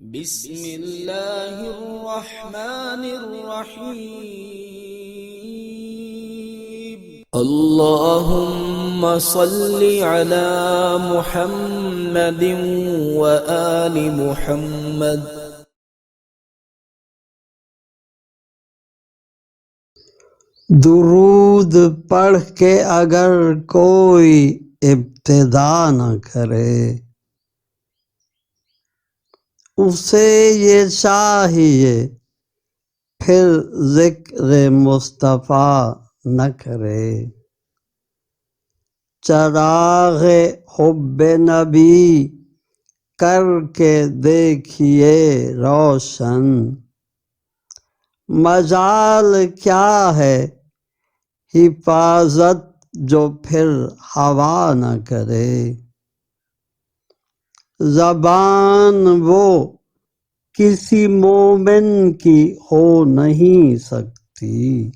بسم اللہ الرحمن الرحیم اللہم صل علی محمد وآل محمد۔ درود پڑھ کے اگر کوئی ابتدا نہ کرے، اسے یہ چاہیے پھر ذکر مصطفیٰ نہ کرے۔ چراغ حب نبی کر کے دیکھیے روشن، مجال کیا ہے حفاظت جو پھر ہوا نہ کرے۔ زبان وہ کسی مومن کی ہو نہیں سکتی،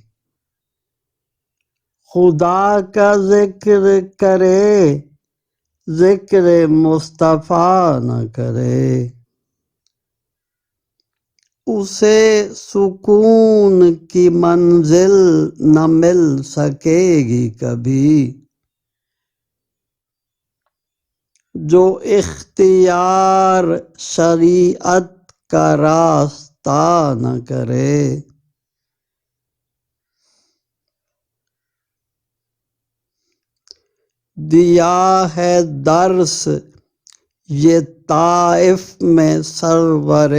خدا کا ذکر کرے ذکر مصطفیٰ نہ کرے۔ اسے سکون کی منزل نہ مل سکے گی کبھی، جو اختیار شریعت کا راستہ نہ کرے۔ دیا ہے درس یہ طائف میں سرور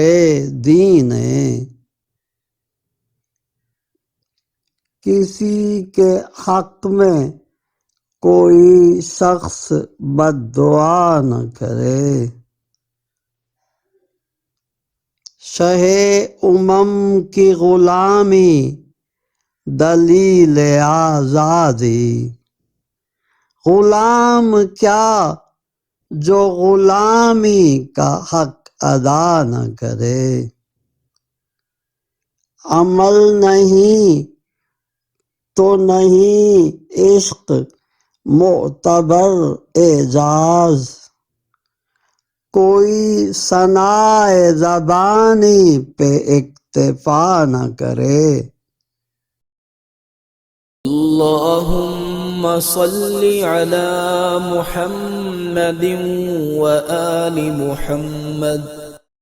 دین نے، کسی کے حق میں کوئی شخص بد دعا نہ کرے۔ شہ امم کی غلامی دلیل آزادی، غلام کیا جو غلامی کا حق ادا نہ کرے۔ عمل نہیں تو نہیں عشق معتبر اعجاز، کوئی ثناء زبانی پہ اکتفا نہ کرے۔ اللہم صل علی محمد وآل محمد۔